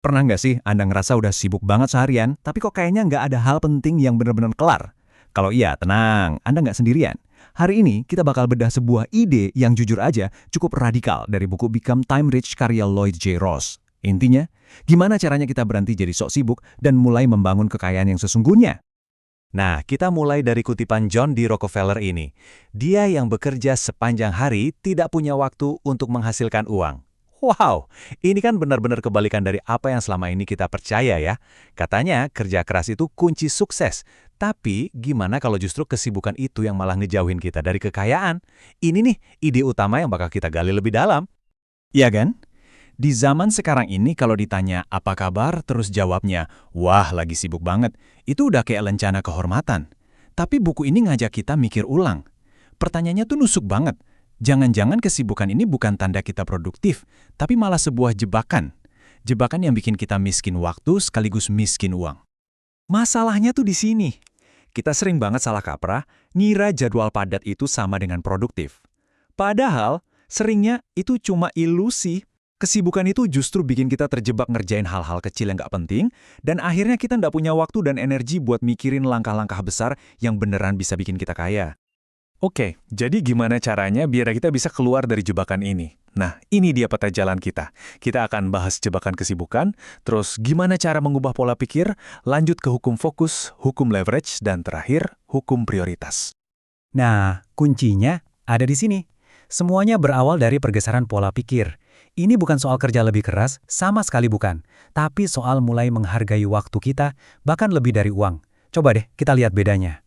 Pernah nggak sih Anda ngerasa udah sibuk banget seharian, tapi kok kayaknya nggak ada hal penting yang benar-benar kelar? Kalau iya, tenang, Anda nggak sendirian. Hari ini kita bakal bedah sebuah ide yang jujur aja cukup radikal dari buku Become Time Rich karya Lloyd J. Ross. Intinya, gimana caranya kita berhenti jadi sok sibuk dan mulai membangun kekayaan yang sesungguhnya? Nah, kita mulai dari kutipan John D. Rockefeller ini. Dia yang bekerja sepanjang hari tidak punya waktu untuk menghasilkan uang. Wow, ini kan benar-benar kebalikan dari apa yang selama ini kita percaya ya. Katanya kerja keras itu kunci sukses. Tapi gimana kalau justru kesibukan itu yang malah ngejauhin kita dari kekayaan? Ini nih ide utama yang bakal kita gali lebih dalam. Iya kan? Di zaman sekarang ini kalau ditanya apa kabar, terus jawabnya, wah lagi sibuk banget. Itu udah kayak lencana kehormatan. Tapi buku ini ngajak kita mikir ulang. Pertanyaannya tuh nusuk banget. Jangan-jangan kesibukan ini bukan tanda kita produktif, tapi malah sebuah jebakan. Jebakan yang bikin kita miskin waktu sekaligus miskin uang. Masalahnya tuh di sini. Kita sering banget salah kaprah, ngira jadwal padat itu sama dengan produktif. Padahal, seringnya itu cuma ilusi. Kesibukan itu justru bikin kita terjebak ngerjain hal-hal kecil yang nggak penting, dan akhirnya kita nggak punya waktu dan energi buat mikirin langkah-langkah besar yang beneran bisa bikin kita kaya. Oke, jadi gimana caranya biar kita bisa keluar dari jebakan ini? Nah, ini dia peta jalan kita. Kita akan bahas jebakan kesibukan, terus gimana cara mengubah pola pikir, lanjut ke hukum fokus, hukum leverage, dan terakhir, hukum prioritas. Nah, kuncinya ada di sini. Semuanya berawal dari pergeseran pola pikir. Ini bukan soal kerja lebih keras, sama sekali bukan. Tapi soal mulai menghargai waktu kita, bahkan lebih dari uang. Coba deh kita lihat bedanya.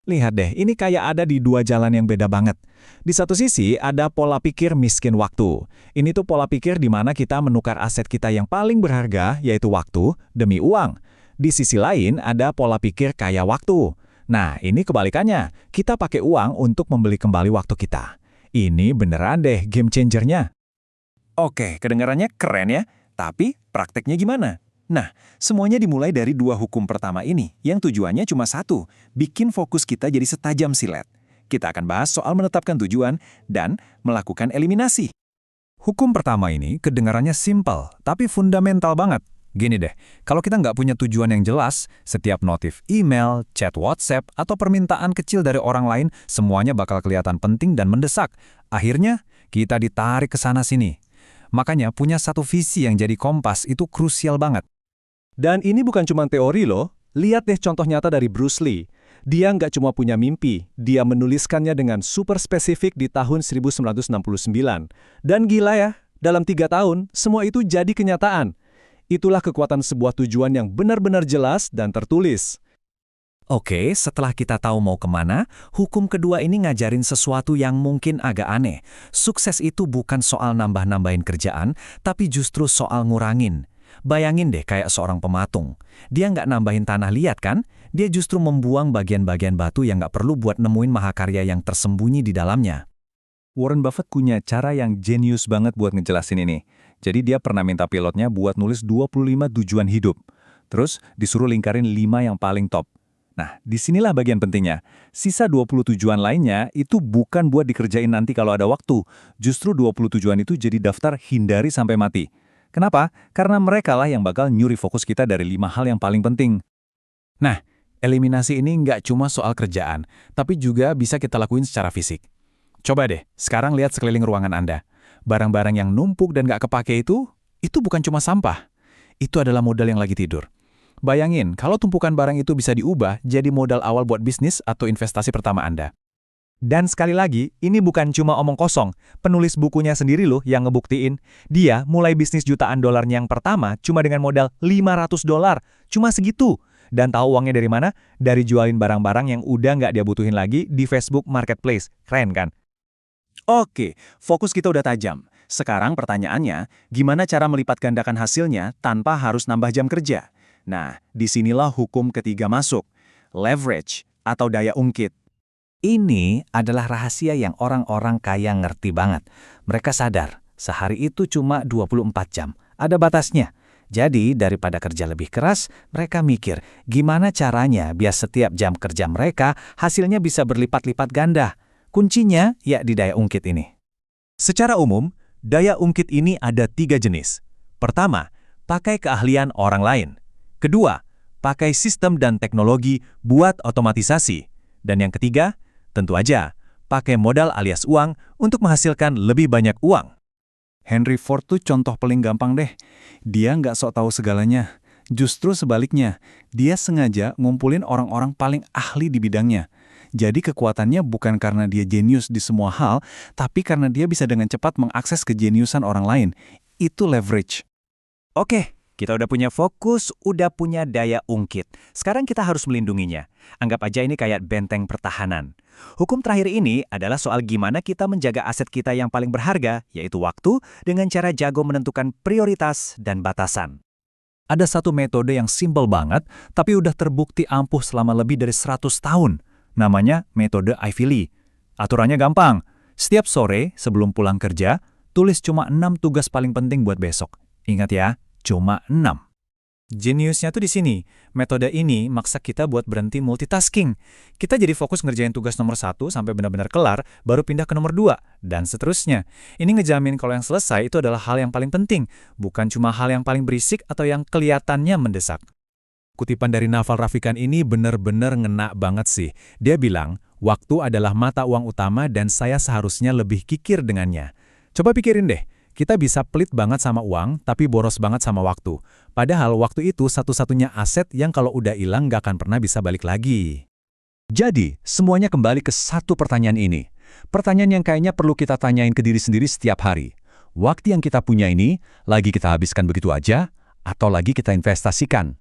Lihat deh, ini kayak ada di dua jalan yang beda banget. Di satu sisi, ada pola pikir miskin waktu. Ini tuh pola pikir di mana kita menukar aset kita yang paling berharga, yaitu waktu, demi uang. Di sisi lain, ada pola pikir kaya waktu. Nah, ini kebalikannya. Kita pakai uang untuk membeli kembali waktu kita. Ini beneran deh game changernya. Oke, kedengarannya keren ya, tapi prakteknya gimana? Nah, semuanya dimulai dari dua hukum pertama ini, yang tujuannya cuma satu, bikin fokus kita jadi setajam silet. Kita akan bahas soal menetapkan tujuan dan melakukan eliminasi. Hukum pertama ini kedengarannya simpel, tapi fundamental banget. Gini deh, kalau kita nggak punya tujuan yang jelas, setiap notif email, chat WhatsApp, atau permintaan kecil dari orang lain, semuanya bakal kelihatan penting dan mendesak. Akhirnya, kita ditarik ke sana-sini. Makanya punya satu visi yang jadi kompas itu krusial banget. Dan ini bukan cuma teori loh. Lihat deh contoh nyata dari Bruce Lee. Dia nggak cuma punya mimpi, dia menuliskannya dengan super spesifik di tahun 1969. Dan gila ya, dalam 3 tahun, semua itu jadi kenyataan. Itulah kekuatan sebuah tujuan yang benar-benar jelas dan tertulis. Oke, setelah kita tahu mau kemana, hukum kedua ini ngajarin sesuatu yang mungkin agak aneh. Sukses itu bukan soal nambah-nambahin kerjaan, tapi justru soal ngurangin. Bayangin deh kayak seorang pematung. Dia nggak nambahin tanah liat kan? Dia justru membuang bagian-bagian batu yang nggak perlu buat nemuin mahakarya yang tersembunyi di dalamnya. Warren Buffett punya cara yang jenius banget buat ngejelasin ini. Jadi dia pernah minta pilotnya buat nulis 25 tujuan hidup. Terus disuruh lingkarin 5 yang paling top. Nah, disinilah bagian pentingnya. Sisa 20 tujuan lainnya itu bukan buat dikerjain nanti kalau ada waktu. Justru 20 tujuan itu jadi daftar hindari sampai mati. Kenapa? Karena mereka lah yang bakal nyuri fokus kita dari 5 hal yang paling penting. Nah, eliminasi ini nggak cuma soal kerjaan, tapi juga bisa kita lakuin secara fisik. Coba deh, sekarang lihat sekeliling ruangan Anda. Barang-barang yang numpuk dan nggak kepake itu bukan cuma sampah. Itu adalah modal yang lagi tidur. Bayangin, kalau tumpukan barang itu bisa diubah jadi modal awal buat bisnis atau investasi pertama Anda. Dan sekali lagi, ini bukan cuma omong kosong. Penulis bukunya sendiri loh yang ngebuktiin. Dia mulai bisnis jutaan dolarnya yang pertama cuma dengan modal $500. Cuma segitu. Dan tahu uangnya dari mana? Dari jualin barang-barang yang udah nggak dia butuhin lagi di Facebook Marketplace. Keren kan? Oke, fokus kita udah tajam. Sekarang pertanyaannya, gimana cara melipat gandakan hasilnya tanpa harus nambah jam kerja? Nah, disinilah hukum ketiga masuk. Leverage atau daya ungkit. Ini adalah rahasia yang orang-orang kaya ngerti banget. Mereka sadar, sehari itu cuma 24 jam. Ada batasnya. Jadi, daripada kerja lebih keras, mereka mikir, gimana caranya biar setiap jam kerja mereka hasilnya bisa berlipat-lipat ganda. Kuncinya ya di daya ungkit ini. Secara umum, daya ungkit ini ada 3 jenis. Pertama, pakai keahlian orang lain. Kedua, pakai sistem dan teknologi buat otomatisasi. Dan yang ketiga, tentu aja, pakai modal alias uang untuk menghasilkan lebih banyak uang. Henry Ford tuh contoh paling gampang deh. Dia nggak sok tahu segalanya. Justru sebaliknya, dia sengaja ngumpulin orang-orang paling ahli di bidangnya. Jadi kekuatannya bukan karena dia jenius di semua hal, tapi karena dia bisa dengan cepat mengakses kejeniusan orang lain. Itu leverage. Oke, kita udah punya fokus, udah punya daya ungkit. Sekarang kita harus melindunginya. Anggap aja ini kayak benteng pertahanan. Hukum terakhir ini adalah soal gimana kita menjaga aset kita yang paling berharga, yaitu waktu, dengan cara jago menentukan prioritas dan batasan. Ada satu metode yang simpel banget, tapi udah terbukti ampuh selama lebih dari 100 tahun. Namanya metode Ivy Lee. Aturannya gampang. Setiap sore sebelum pulang kerja, tulis cuma 6 tugas paling penting buat besok. Ingat ya, cuma 6. Jeniusnya tuh di sini. Metode ini maksa kita buat berhenti multitasking. Kita jadi fokus ngerjain tugas nomor 1 sampai benar-benar kelar, baru pindah ke nomor 2, dan seterusnya. Ini ngejamin kalau yang selesai itu adalah hal yang paling penting, bukan cuma hal yang paling berisik atau yang kelihatannya mendesak. Kutipan dari Naval Ravikant ini benar-benar ngena banget sih. Dia bilang, waktu adalah mata uang utama dan saya seharusnya lebih kikir dengannya. Coba pikirin deh. Kita bisa pelit banget sama uang, tapi boros banget sama waktu. Padahal waktu itu satu-satunya aset yang kalau udah hilang gak akan pernah bisa balik lagi. Jadi, semuanya kembali ke satu pertanyaan ini. Pertanyaan yang kayaknya perlu kita tanyain ke diri sendiri setiap hari. Waktu yang kita punya ini, lagi kita habiskan begitu aja, atau lagi kita investasikan?